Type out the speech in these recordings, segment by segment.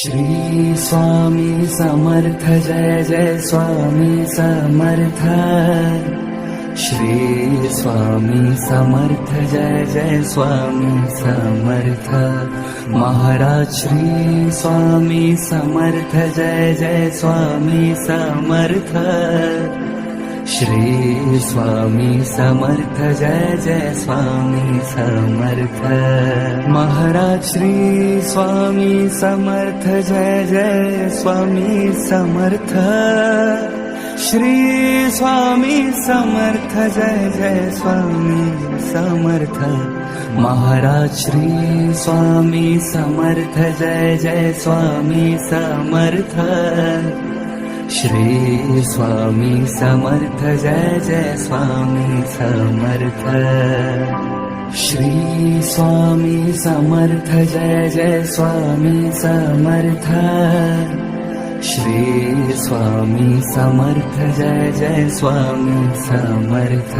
श्री स्वामी समर्थ जय जय स्वामी समर्थ। श्री स्वामी समर्थ जय जय स्वामी समर्थ। महाराज श्री स्वामी समर्थ जय जय स्वामी समर्थ। श्री स्वामी समर्थ जय जय स्वामी समर्थ। महाराज श्री स्वामी समर्थ जय जय स्वामी समर्थ। श्री स्वामी समर्थ जय जय स्वामी समर्थ। महाराज श्री स्वामी समर्थ जय जय स्वामी समर्थ। श्री स्वामी समर्थ जय जय स्वामी समर्थ। श्री स्वामी समर्थ जय जय स्वामी समर्थ। श्री स्वामी समर्थ जय जय स्वामी समर्थ।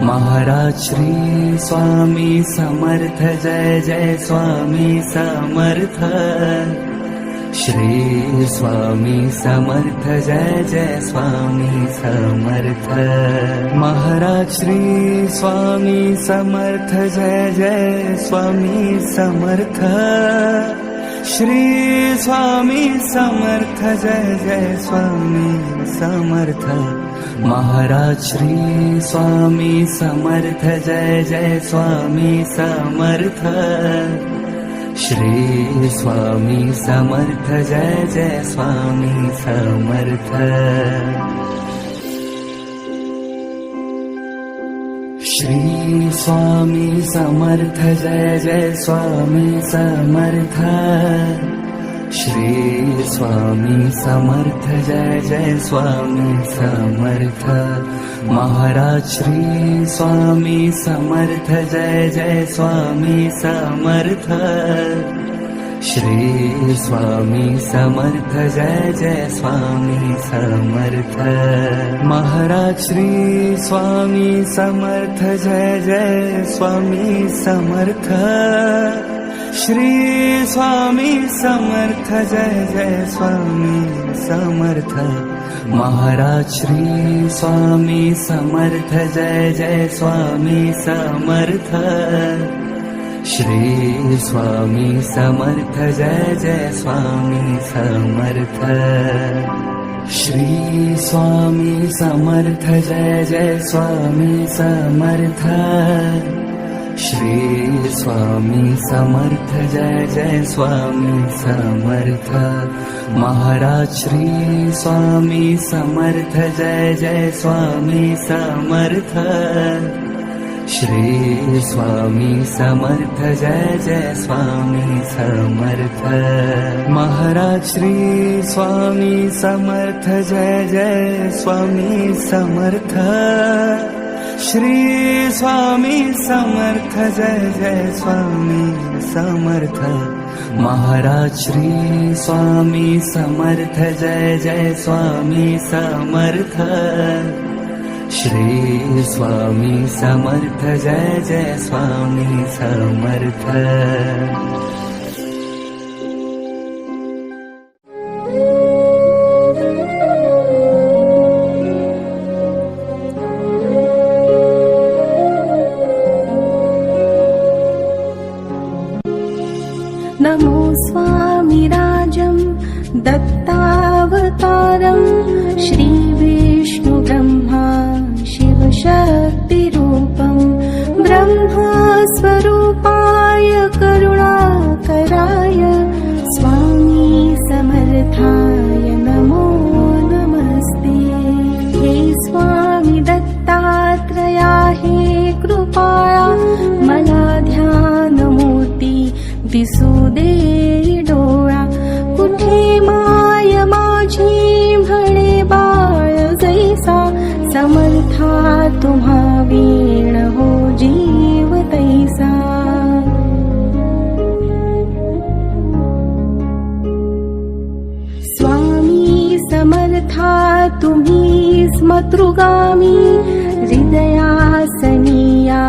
महाराज श्री स्वामी समर्थ जय जय स्वामी समर्थ। श्री स्वामी समर्थ जय जय स्वामी समर्थ। महाराज श्री स्वामी समर्थ जय जय स्वामी समर्थ। श्री स्वामी समर्थ जय जय स्वामी समर्थ। महाराज श्री स्वामी समर्थ जय जय स्वामी समर्थ। श्री स्वामी समर्थ जय जय स्वामी समर्थ। श्री स्वामी समर्थ जय जय स्वामी समर्थ। श्री स्वामी समर्थ जय जय स्वामी समर्थ। महाराज श्री स्वामी समर्थ जय जय स्वामी समर्थ। श्री स्वामी समर्थ जय जय स्वामी समर्थ। महाराज श्री स्वामी समर्थ जय जय स्वामी समर्थ। श्री स्वामी समर्थ जय जय स्वामी समर्थ। महाराज श्री स्वामी समर्थ जय जय स्वामी समर्थ। श्री स्वामी समर्थ जय जय स्वामी समर्थ। श्री स्वामी समर्थ जय जय स्वामी समर्थ। श्री स्वामी समर्थ जय जय स्वामी समर्थ। महाराज श्री स्वामी समर्थ जय जय स्वामी समर्थ। श्री स्वामी समर्थ जय जय स्वामी समर्थ। महाराज श्री स्वामी समर्थ जय जय स्वामी समर्थ। श्री स्वामी समर्थ जय जय स्वामी समर्थ। महाराज श्री स्वामी समर्थ जय जय स्वामी समर्थ। श्री स्वामी समर्थ जय जय स्वामी समर्थ। नमो स्वामिराजं दत्तावतारं श्री विष्णु ब्रह्मा शिवशक्तिरूपं ब्रह्मस्वरूपाय करुणाकराय स्वामी समर्थाय नमो नमस्ते। हे स्वामी दत्तात्रया हे कृपाळा मला ध्यानमूर्ती दिसू दे डोळा। कुठे माय माझी म्हणे बाळ जैसा समर्था तुम्हा वीण हो जीव तैसा। स्वामी समर्था तुम्ही स्मतृगामी हृदयासनिया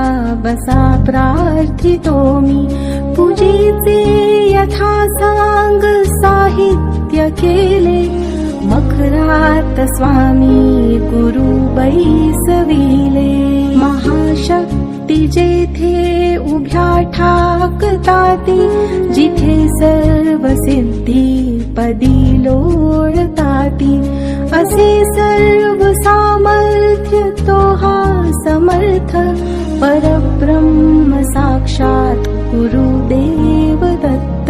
बसा प्रार्थितो मी। पूजेचे यथा सांग सा कृत्य केले. मखरात स्वामी गुरु बैसविले. महाशक्ती जेथे उभ्या ठाकताती, जिथे सर्व सिद्धी पदी लोळताती. असे सर्व सामर्थ्य तो हा समर्थ, परब्रह्म साक्षात गुरुदेव दत्त.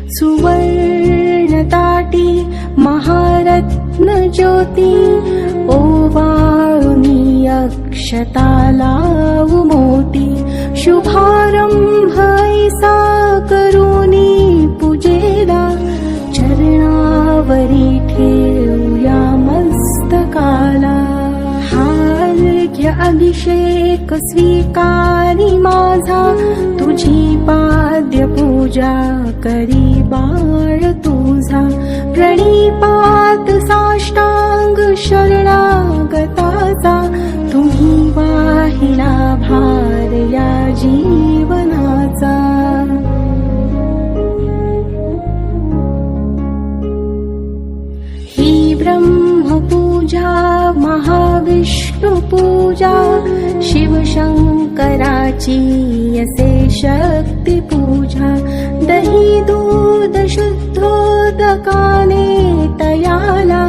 सुवर्ण ताटी महारत्न ज्योती, ओवाळुनी अक्षता लावू मोती. शुभारंभ ऐसा करुनी पूजेला, चरणावरी ठेवूया मस्तकाला. हार्घ्य अभिषेक स्वीकारी माझा, तुझी पाद्य पूजा करी बाळ तुझा. प्रणिपात साष्टांग शरणागताचा, तुम्ही वाहिला भार या जीवनाचा. ही ब्रह्मपूजा महाविष्णु पूजा, शिवशंकराची असे शक्ती पूजा. दही दूध शुद्धोदकाने तयाला,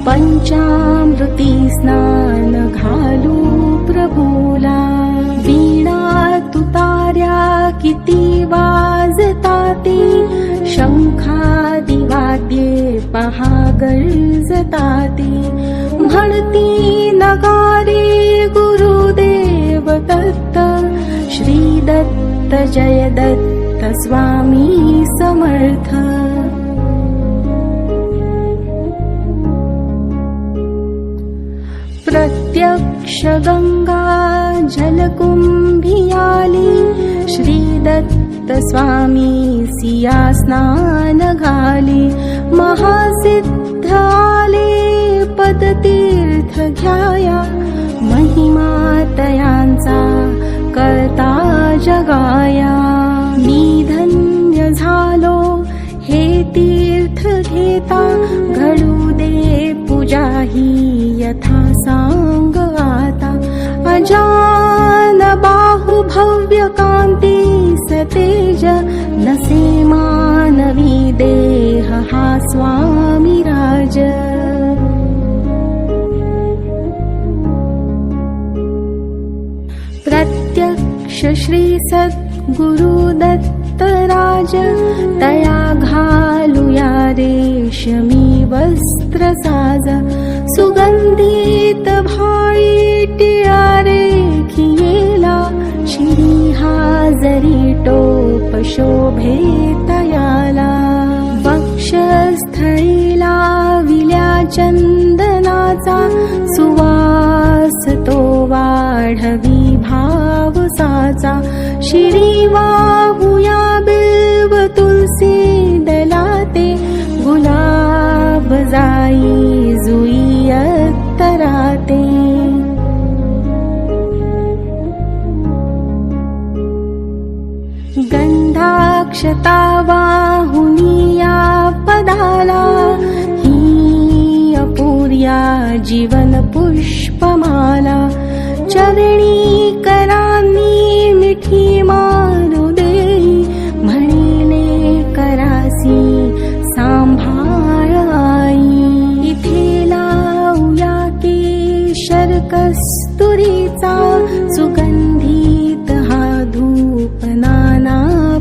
पंचामृती स्नान घालू प्रभूला. वीणा तुतार्या किती वाजताती, शंखादी वाद्ये पहा गरजताती. म्हणती नगारे गुरुदेव दत्त, श्री दत्त जय दत्त स्वामी समर्थ. प्रत्यक्ष गंगा जलकुंभी आली, श्री दत्त स्वामी सिया स्नान घाली. महासिद्ध आले पदतीर्थ घ्याया, महिमा तयांचा कळता जगाया. मी धन्य झालो हे तीर्थ घेता, घडू दे पूजा ही यथा सांग आता. अजान बाहु भव्य कांती सतेज, नसे मानवी देह हा स्वामी राज. प्रत्यक्ष श्री सद्गुरु दत्त राज, तया घालूया रेशमी वस्त्र साज. सुगंधित भाळी टिळारे खियेला, शिरी हाजरी टोप शोभे तयाला. वक्षस्थळी लाविल्या चंदनाचा, सुवास तो वाढवी भाव साचा. शिरी वाहुया बिल्व तुलसी दलाते, गुलाब जाई जुई अत्तराते. गंधाक्षता वाहुनिया पदाला, ही अपूर्या जीवन पुष्पमाला. चरणी करांनी मिठी मारू देई, म्हणिले करासी सांभाळ आई. इथे लावूया केशर कस्तुरीचा, सुगंधित हा धूप नाना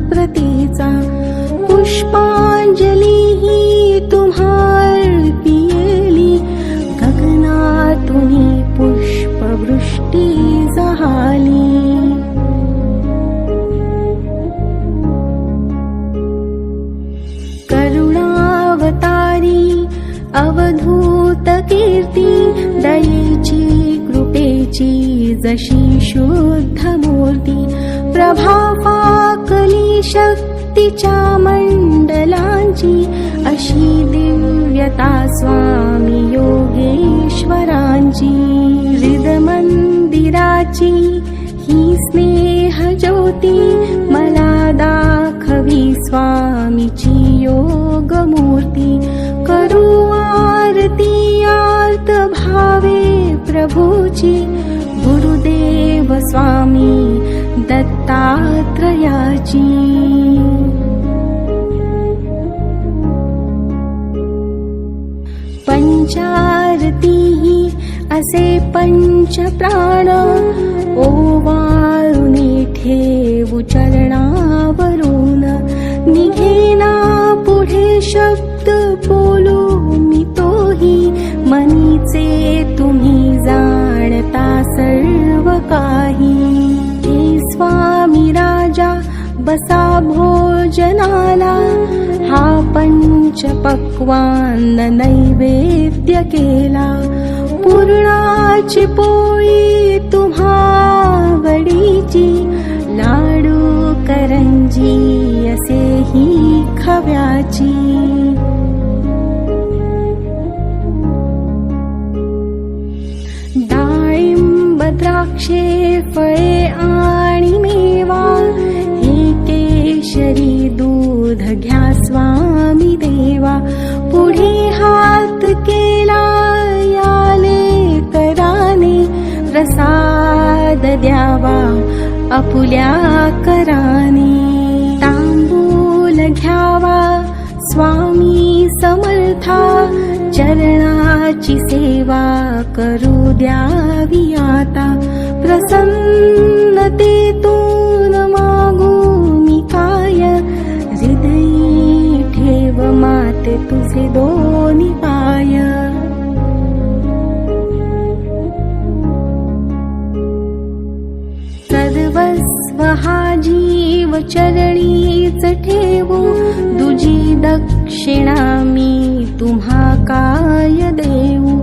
प्रतीचा. पुष्पांजली ही तुम्हार पियेली, गगनातुनी पुष्पवृष्टी जहाली. करुणावतारी अवधूत कीर्ती, दयेची कृपेची जशी शुद्ध मूर्ती. प्रभा पाकली शक्तीच्या मंडलांची, अशी दिव्यता स्वामी योगेश्वरांची. हृद मंदिराची ही स्नेह ज्योती मला दाखवी स्वामीची योग मूर्ती करू आरती आर्त भावे प्रभूची गुरुदेव स्वामी दत्तात्रयाची पंचारती असे पंच प्राण ओवाळूनी ठेवू चरणावरून निघेना पुढे शब्द बोलू मी तोही मनीचे तुम्ही जाणता सर्व काही हे स्वामी राजा बसा भोजनाला हा पंच पक्वान्न नैवेद्य केला पूर्णाची पोळी तुम्हा वडीची लाडू करंजी असेही खव्याची डाळिंब द्राक्षे फळे आणि मेवा हे केशरी दूध घ्या स्वामी देवा पुढे हात केला याले कराने प्रसाद द्यावा आपुल्या कराने तांबूल घ्यावा स्वामी समर्था चरणाची सेवा करू द्यावी आता प्रसन्नतेतून मागू मी काय हृदयी ठेव माते तुझे दोन्ही पाय सर्वस्व हा जीव चरणीच ठेवू दुजी दक्षिणा मी तुम्हा काय देऊ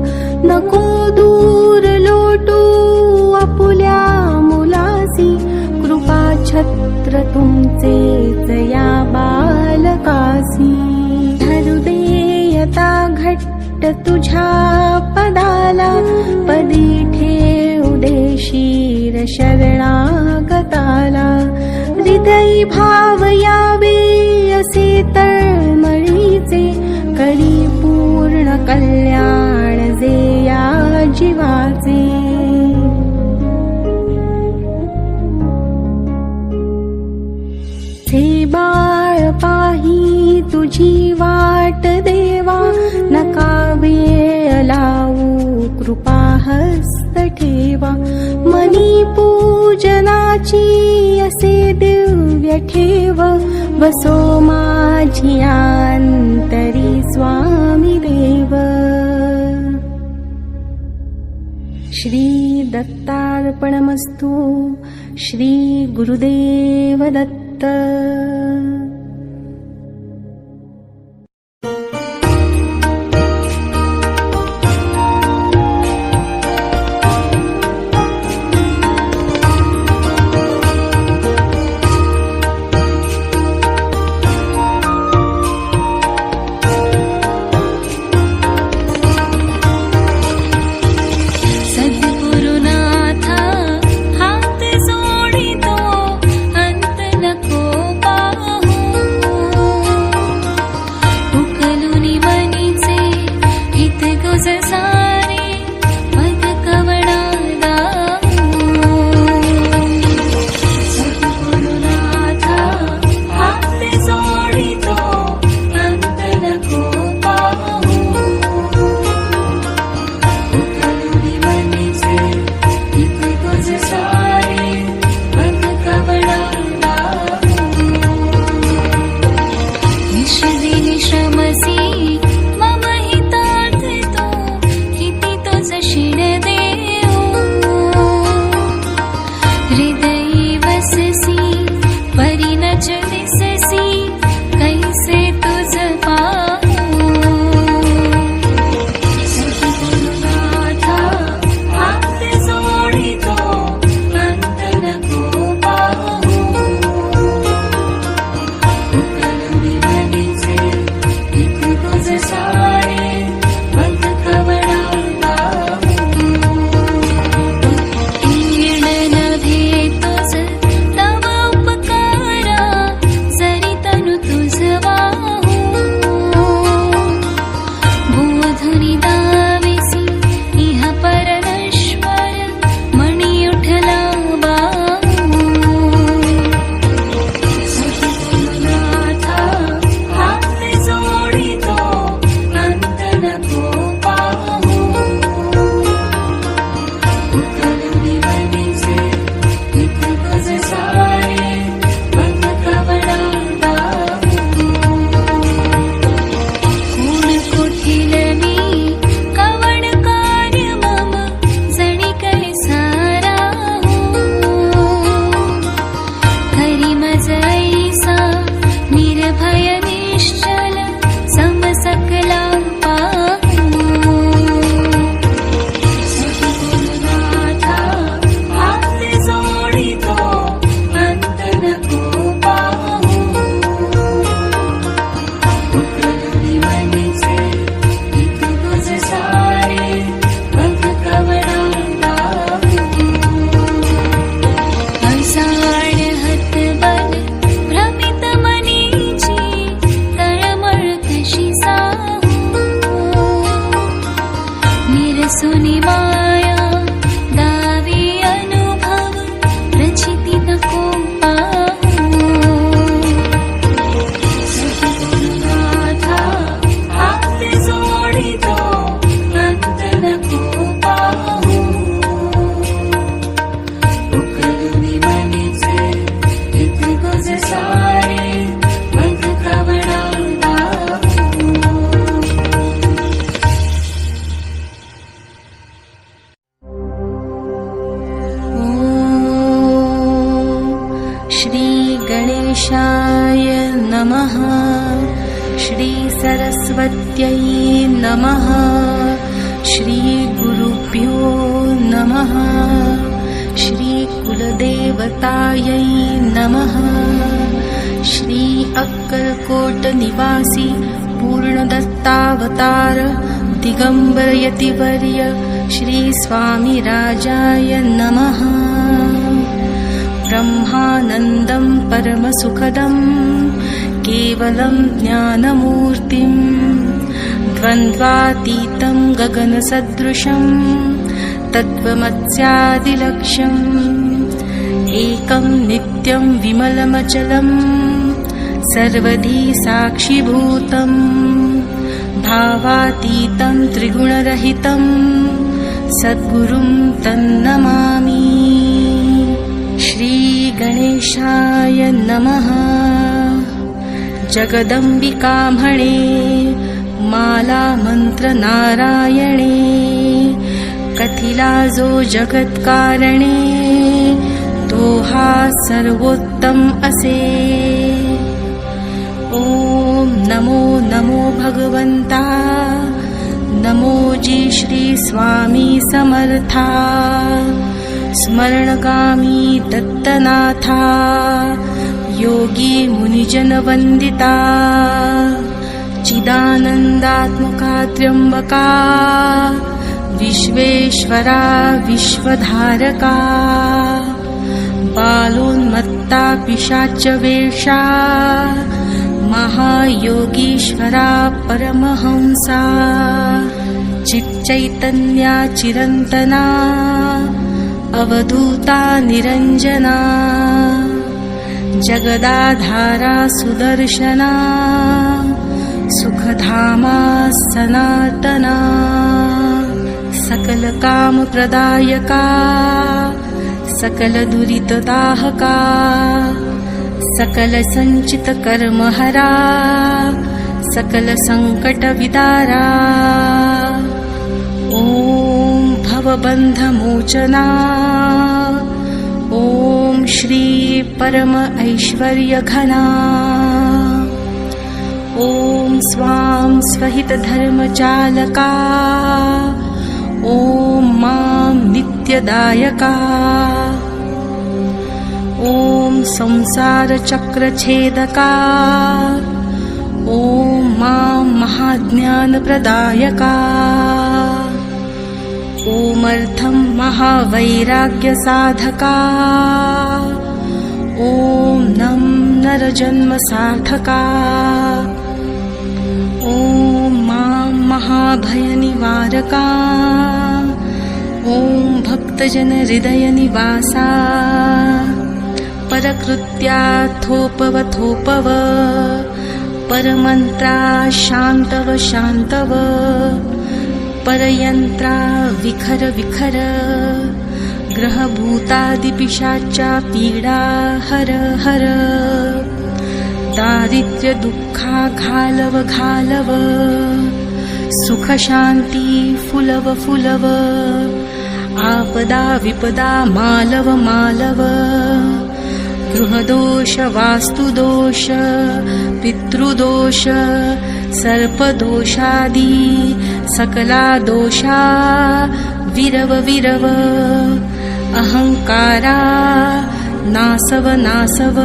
नको दूर लोटू आपुल्या मुलासी कृपा छत्र तुमचेच या बालकासी धरू देयता घट्ट तुझ्या पदाला पदी ठेव देशीर शरणागताला हृदयी भाव यावे असे तळमळीचे करी पूर्ण कल्याण जे या जीवाचे हे बाळ पाही तुझी वाट देवा नका वेळ लावू कृपा हस्त ठेवा मनी पूजनाची असे दिव्य ठेव बसो माझी अंतरी स्वामी देव श्री दत्तार्पणमस्तु श्री गुरुदेव दत्त हात जोडितो अंत नको पाहू श्रीगणेशाय नमः। श्रीसरस्वत्यै नमः। श्रीगुरुभ्यो नमः। श्रीकुलदेवतायै नमः। श्री अक्कलकोटनिवासी पूर्णदत्तावतार दिगंबर यतिवर्य श्री स्वामी राजाय नमः। ब्रह्मानन्दं परमसुखदं केवलं ज्ञानमूर्तिं द्वन्द्वातीतं गगनसदृशं तत्त्वमस्यादिलक्ष्यम् एकं नित्यं विमलमचलं सर्वधी साक्षिभूतं भावातीतं त्रिगुणरहितं सद्गुरुं तन्नमामि। श्रीगणेशाय नमः। जगदम्बिकामणे मालामन्त्रनारायणे कथिलाजो जगत्कारणे तोहा सर्वोत्तम असे। ॐ नमो नमो भगवन्ता नमो जी श्री स्वामी समर्था स्मरणगामी दत्तनाथा योगी मुनिजनवन्दिता चिदानन्दात्मका त्र्यम्बका विश्वेश्वरा विश्वधारका बालोन्मत्ता पिशाचवेषा महायोगीश्वरा परमहंसा चिच्चैतन्या चिरन्तना अवधूता निरञ्जना जगदाधारा सुदर्शना सुखधामा सनातना सकलकामप्रदायका सकलदुरितदाहका सकलसञ्चितकर्महरा सकलसङ्कटविदारा ॐ भवबन्धमोचना ॐ श्री परम ऐश्वर्यघना ॐ स्वां स्वहितधर्मचालका ॐ मां नित्यदायका ॐ संसारचक्रछेदका ॐ मां महाज्ञानप्रदायका ॐ महावैराग्यसाधका ॐ नं नरजन्मसार्थका ॐ मां महाभयनिवारका ॐ भक्तजनहृदयनिवासा परकृत्याथोपवथोपव परमन्त्रा शान्तव शान्तव परयन्त्रा विखर विखर ग्रहभूतादिपिशाचा पीडा हर हर दारिद्र्य दुःखा घालव घालव सुखशान्ति फुलव फुलव आपदा विपदा मालव मालव गृहदोष वास्तुदोष पितृदोष सर्पदोषादि सकला दोषा विरव विरव अहंकारा नासव नासव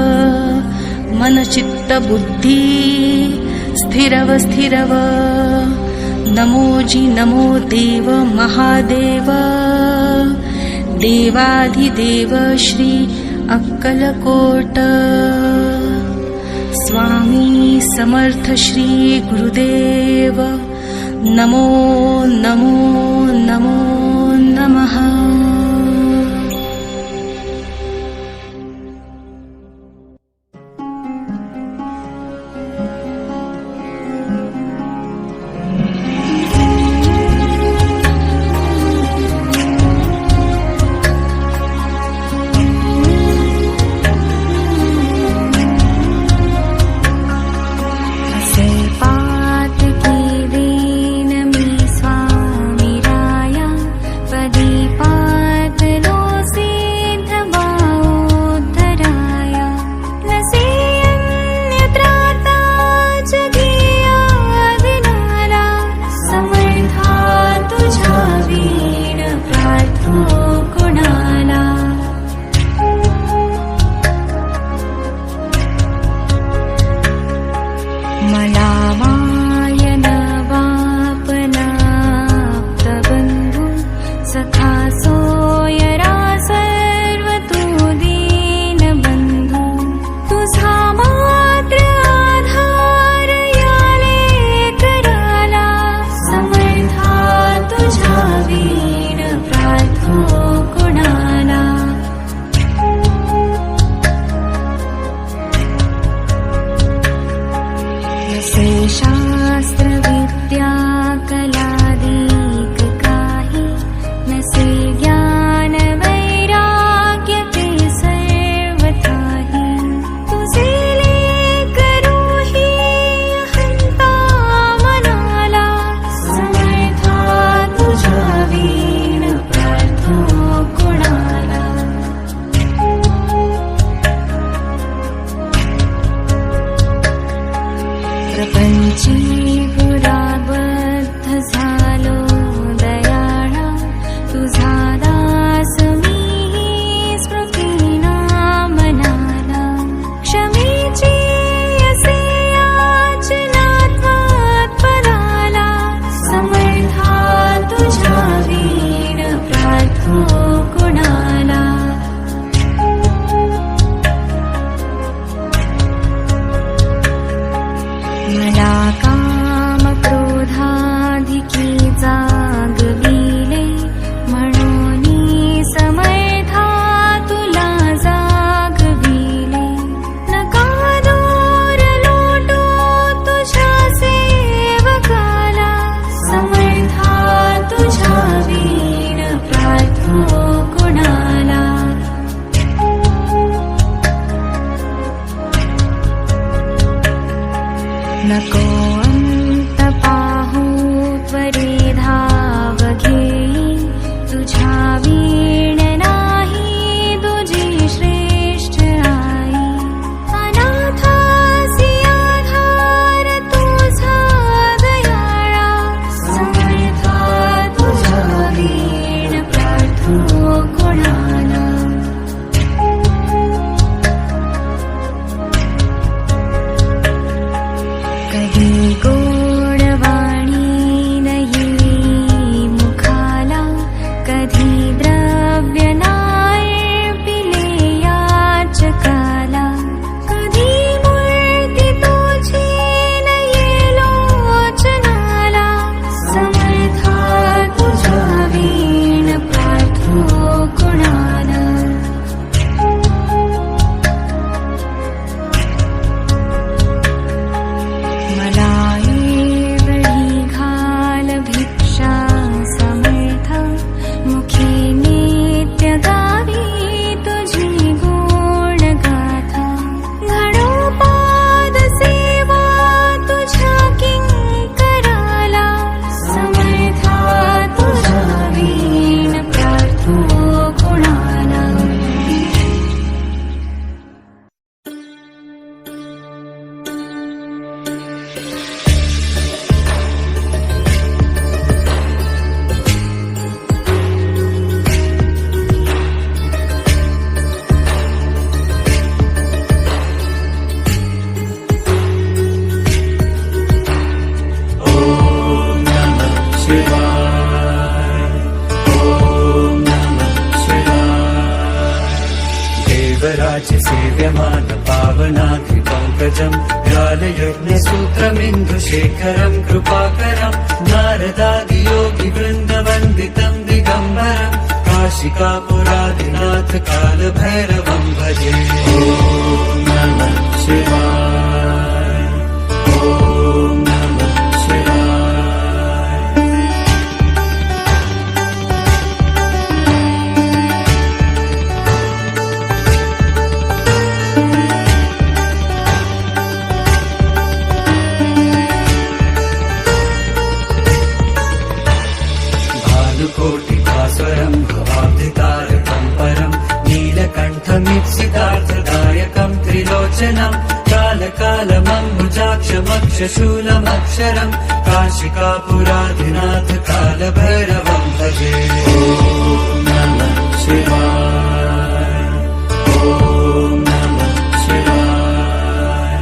मनचित्तबुद्धि स्थिरव स्थिरव नमो जी नमो देव महादेव देवाधिदेव श्री अक्कलकोट स्वामी समर्थ श्री गुरुदेव नमो नमो नमो नमः। पाठ नको अंत पाहू त्वरे धाव घेई तुझ्या वीण नाही तुझी श्रेष्ठ आई अनाथासी आधार तुझा दयाळा समर्था तुझा वीण प्रार्थो कोणाला कधी गोडवाणी नाही मुखाला कधी द्रव्य नाय पिले याचकाला कधी मूर्ती तुझी नये लोचनाला समर्था तुझा वीण प्रार्थो कोणाला मला एवढी घाल भिक्षा समर्थ मुखी नित्य गावी तुझी गुण गाथा घडो पाद सेवा तुझ्या किंकराला समर्था तुझा वीण प्रार्थो कोणाला देवराज सेव्यमान पावनाधि पंकजं ज्ञानयज्ञसूत्रमिन्दुशेखरं कृपाकरं नारदादि योगि वृन्दवन्दितं दिगम्बरं काशिकापुरादिनाथ कालभैरवं भजे ॐ नमः शिवाय ॐ नमः शिवाय भानुकोटिभास्वरं भवाब्धितारकं परं नीलकण्ठमीप्सितार्थदायकं त्रिलोचनं कालकालमम्बुजाक्षमक्षशूलमक्षरं काशिकापुराधिनाथ कालभैरवं भजे ॐ नमः शिवाय ॐ नमः शिवाय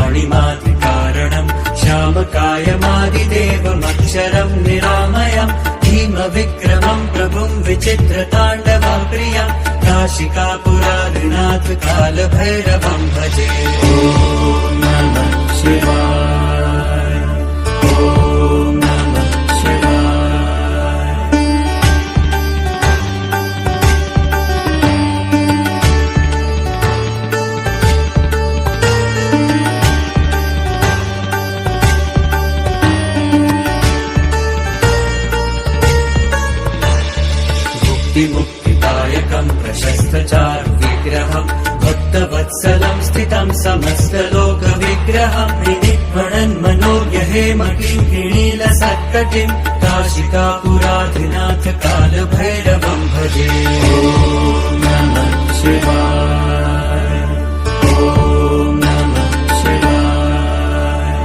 शूलटङ्कपाशदण्डपाणिमादिकारणं श्यामकायमादिदेवमक्षरं निरामयं भीमविक्रमं प्रभुं विचित्रताण्डवं प्रियं काशिकापुरादिनाथ कालभैरवं भजे ॐ नमः शिवाय ॐ नमः शिवाय मुक्तिदायकं प्रशस्तचारुविग्रहं भक्तवत्सलं स्थितं समस्तलोकविग्रहं विनिध्मणन्मनोज्ञहेमकिङ्किणीलसत्कटिं काशिकापुराधिनाथ कालभैरवं भजे ॐ नमः शिवाय ॐ नमः शिवाय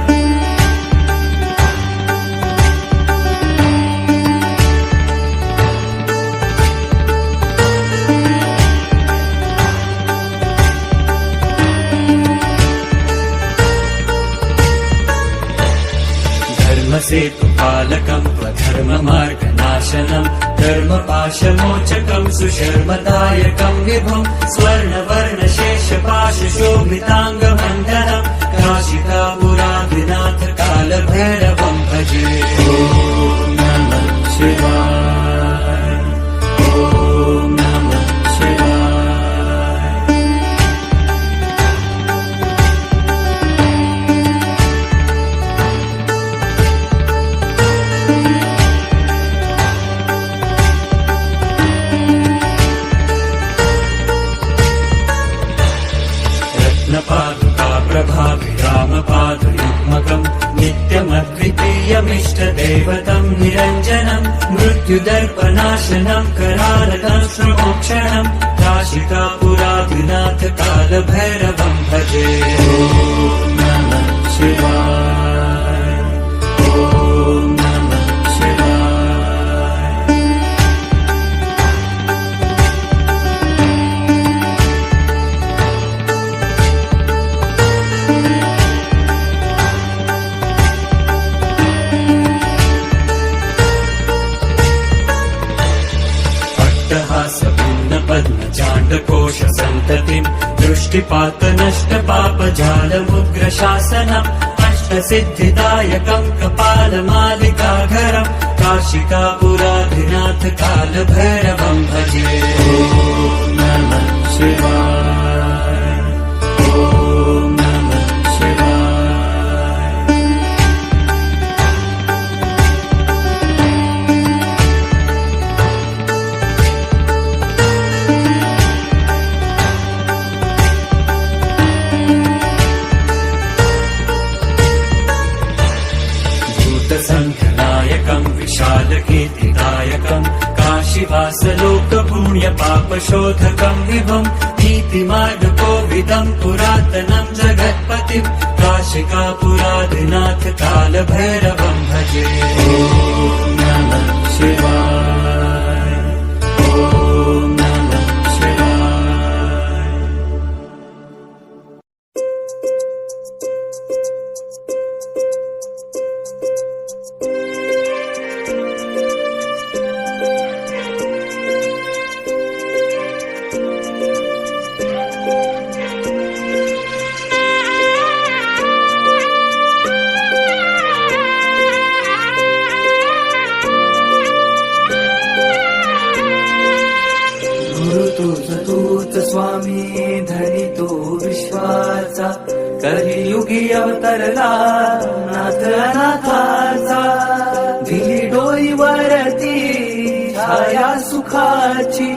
धर्मसेतुपालकं स्वधर्ममार्गनाशनं धर्मपाशमोचकं सुशर्मदायकं विभुं स्वर्णवर्णशेषपाशशोभिताङ्गमण्डनं काशिकापुराधिनाथ कालभैरवं भजे ॐ नमः शिवाय ॐ नमः शिवाय इष्टदैवतं निरञ्जनं मृत्युदर्पनाशनं करालकं श्रुमोक्षणं काशिकापुराधिनाथ कालभैरवं भजे। ॐ नमः शिवाय, ॐ नमः शिवाय। पद्मचाण्डकोश सन्ततिम् दृष्टिपात नष्ट पापजालमुग्रशासनम् अष्टसिद्धिदायकम् कपालमालिकाघरम् काशिकापुराधिनाथ कालभैरवं भजे। ॐ नमः शिवाय, ॐ नमः शिवाय। भूतसङ्घनायकम् विशालकीर्तिदायकम् काशीवासलोकपुण्यपापशोधकम् विभुम् नीतिमार्गकोविदम् पुरातनम् जगत्पतिम् काशिकापुराधिनाथ कालभैरवं भजे। ॐ नमः शिवाय, ॐ नमः शिवाय। तूच स्वामी धनी तो विश्वाचा कलियुगी अवतरला नाथ अनाथाचा दिली डोईवरती छाया सुखाची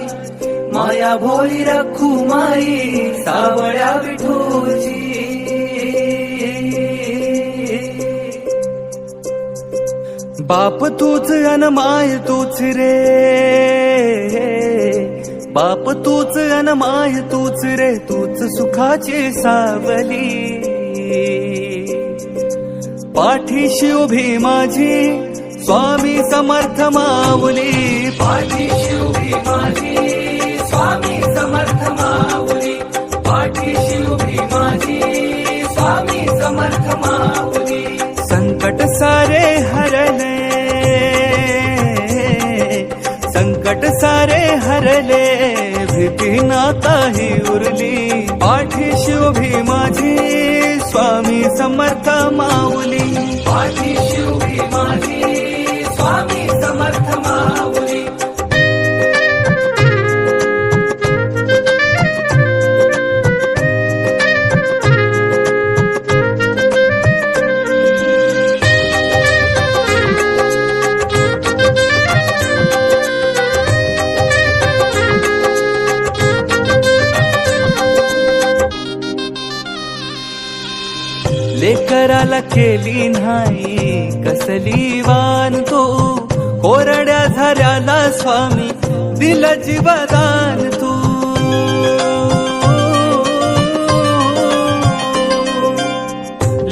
माया भोळी रखुमाई सावळ्या विठूची बाप तूच अन माय तूच रे बाप तूच अन माय तूच रे तूच सुखाची सावली पाठीशी उभी माझी स्वामी समर्थ माऊली पाठीशी उभी माझी स्वामी समर्थ माऊली पाठीशी उभी माझी स्वामी समर्थ माऊली संकट सारे हरले संकट सारे हरले भीती नाताही उरली पाठीशी उभी माझी स्वामी समर्थ माऊली पाठीशी उभी माझी स्वामी समर्थ माऊली लेकराला केली नाही कसली वान तू कोरड्या झाल्याला स्वामी दिला जीवदान तू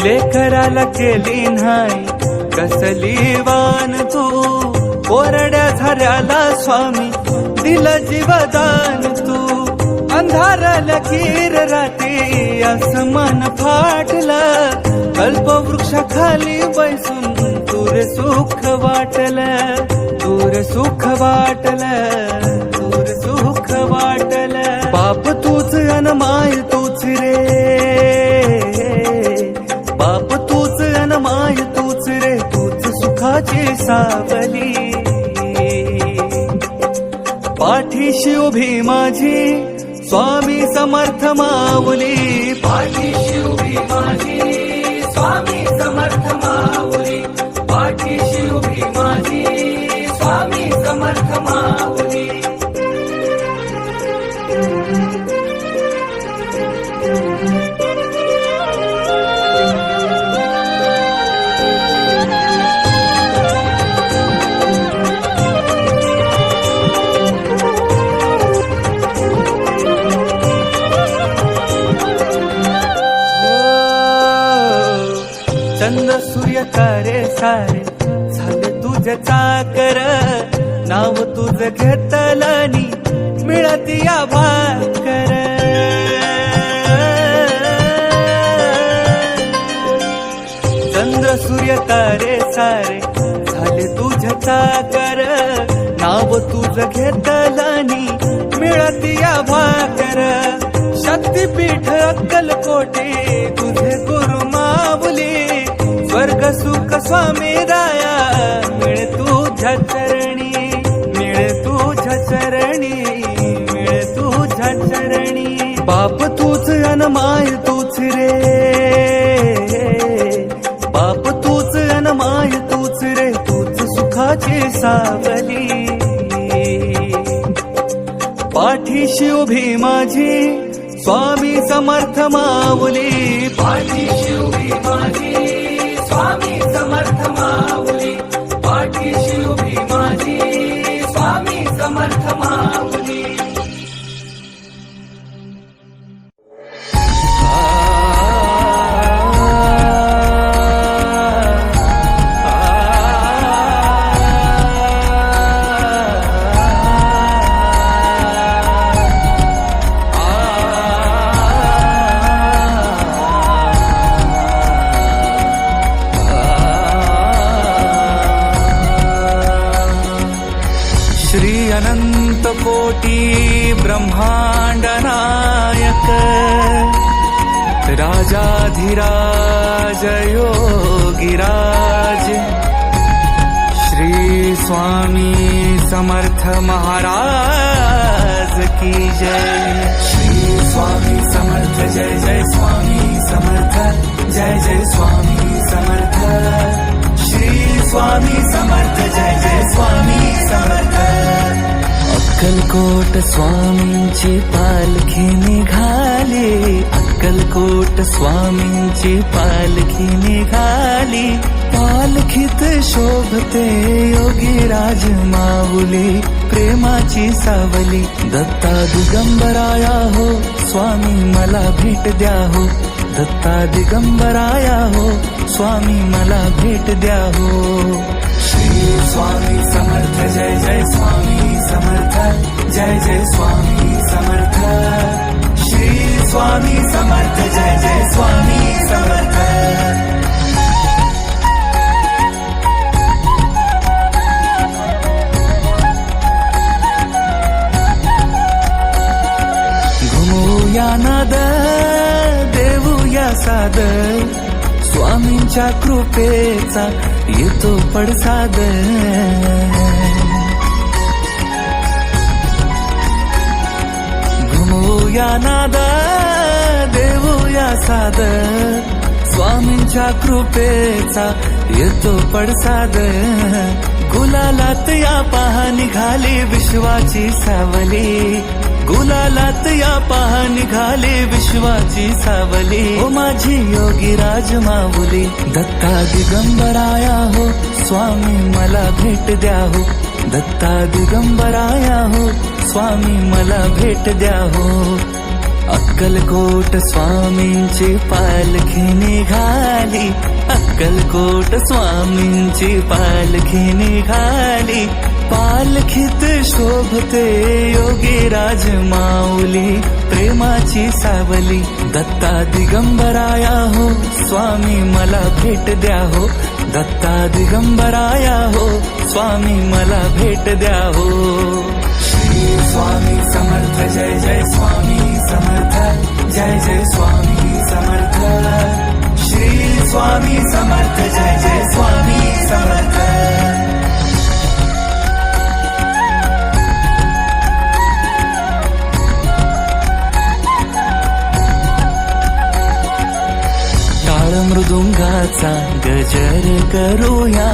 लेकराला केली नाही कसली वान तू कोरड्या झाल्याला स्वामी दिला जीवदान तू अंधार लकीर राती आसमान फाटलं कल्पवृक्षाखाली बैसून दूर सुख वाटलं दूर सुख वाटलं दूर सुख वाटलं बाप तूच अन माय तूच रे बाप तूच अन माय तूच रे तूच सुखाची सावली पाठीशी उभी माझी स्वामी समर्थ माऊली पाठीशी उभी माझी स्वामी समर्थ माऊली पाठीशी उभी माझी स्वामी समर्थ माऊली सारे झाले तुझे चाकर, नाव तुझं घेतलनी मिळती या भाकर. चंद्र सूर्य तारे सारे झाले तुझे चाकर, नाव तुझं घेतलनी मिळती या भाकर. शक्तीपीठ अक्कलकोटे तुझे गुरु माऊली, स्वर्ग सुख स्वामी राया मिळे तुझ्या चरणी, मिळे तुझ्या चरणी, मिळे तुझ्या चरणी. बाप तूच अन माय तूच रे, बाप तूच अन माय तूच रे, तूच सुखाची सावली. पाठीशी उभी माझी स्वामी समर्थ माऊली, पाठीशी उभी माझी स्वामी समर्थ माऊली, पाठीशी उभी माझी स्वामी समर्थ माऊली. श्री अनंत कोटी ब्रह्मांड नायक, राजाधिराज योगिराज, श्री स्वामी समर्थ महाराज की जय. श्री स्वामी समर्थ जय जय स्वामी समर्थ, जय जय स्वामी समर्थ. श्री स्वामी समर्थ जय जय स्वामी समर्थ. अक्कलकोट स्वामींची पालखी निघाली, अक्कलकोट स्वामींची पालखी निघाली. पालखीत शोभते योगीराज माऊली, प्रेमाची सावली. दत्ता दिगंबराया हो स्वामी मला भेट द्या हो, दत्ता दिगंबराया हो स्वामी मला भेट द्या हो. श्री स्वामी समर्थ जय जय स्वामी समर्थ, जय जय स्वामी समर्थ. श्री स्वामी समर्थ जय जय स्वामी समर्थ. घुमूया नाद देऊया साद, स्वामींच्या कृपेचा येतो पडसाद. घुमूया नादा देऊया साद, स्वामींच्या कृपेचा येतो पडसाद. गुलालात या पहा निघाली विश्वाची सावली, गुलालात या पहा निघाली विश्वाची सावली. ओ माझी योगीराज माऊली, दत्ता दिगंबराया हो स्वामी मला भेट द्या हो, दत्ता दिगंबराया हो स्वामी मला भेट द्या हो. अक्कलकोट स्वामींची पालखी निघाली, अक्कलकोट स्वामींची पालखी निघाली. पालखीत शोभते योगीराज माऊली, प्रेमाची सावली. दत्ता दिगंबराया हो स्वामी मला भेट द्या हो, दत्ता दिगंबराया हो स्वामी मला भेट द्या हो. श्री स्वामी समर्थ जय जय स्वामी समर्थ, जय जय स्वामी समर्थ. श्री स्वामी समर्थ जय जय स्वामी समर्थ. मृदुंगाचा गजर करूया,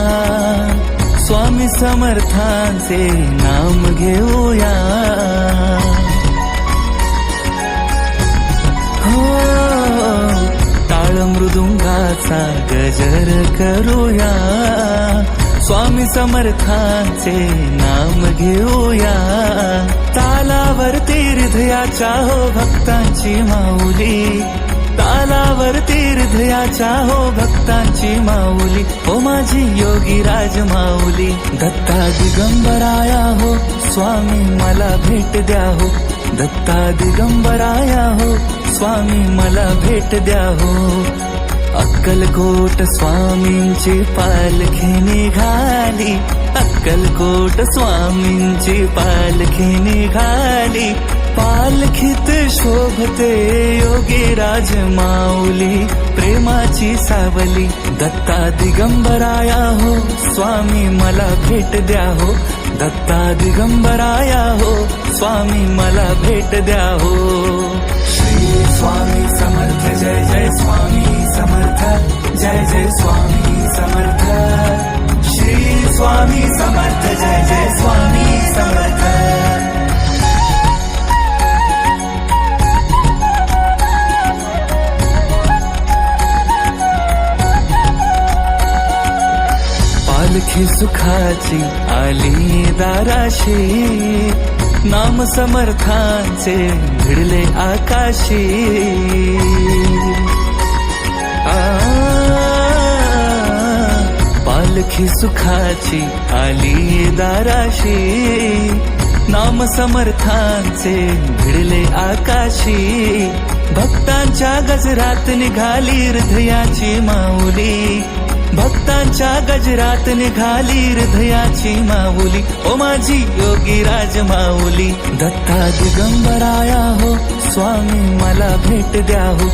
स्वामी समर्थांचे नाम घेऊया. हो टाळ मृदुंगाचा गजर करूया, स्वामी समर्थांचे नाम घेऊया. तालावरती हृदयाच्या हो भक्तांची माऊली, तालावरती हृदयाच्या हो भक्तांची माऊली, हो माझी योगी राज माऊली. दत्ता दिगंबराया हो स्वामी मला भेट द्या हो, दत्ता दिगंबराया हो स्वामी मला भेट द्या हो. अक्कलकोट स्वामींची पालखी निघाली, अक्कलकोट स्वामींची पालखी निघाली. पालखीत शोभते योगी राज माऊली, प्रेमाची सावली. दत्ता दिगंबराया हो स्वामी मला भेट द्या हो, दत्ता दिगंबराया हो स्वामी मला भेट द्या हो. श्री स्वामी समर्थ जय जय स्वामी समर्थ, जय जय स्वामी समर्थ. श्री स्वामी समर्थ जय जय स्वामी समर्थ. पालखी सुखाची आली दाराशी, नाम समर्थांचे भिडले आकाशी. पालखी सुखाची आली दाराशी, नाम समर्थांचे भिडले आकाशी. भक्तांच्या गजरात निघाली हृदयाची माऊली, भक्तांच्या गजरात निघाली हृदयाची माऊली, ओ माझी योगी राज माऊली. दत्ता दिगंबराया हो स्वामी मला भेट द्या हो,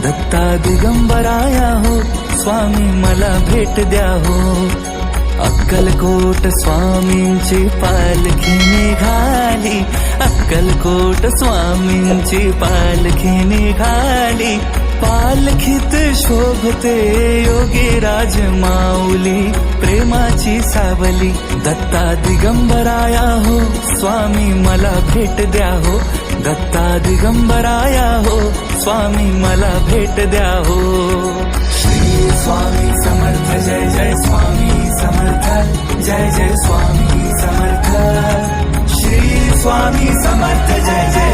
दत्ता दिगंबराया हो स्वामी मला भेट द्या हो. अक्कलकोट स्वामींची पालखी निघाली, अक्कलकोट स्वामींची पालखी निघाली. पालखीत शोभते योगी राज माऊली, प्रेमाची सावली. दत्ता दिगंबराया हो स्वामी मला भेट द्या हो, दत्ता दिगंबराया हो स्वामी मला भेट द्या हो. श्री स्वामी समर्थ जय जय स्वामी समर्थ, जय जय स्वामी समर्थ. श्री स्वामी समर्थ जय जय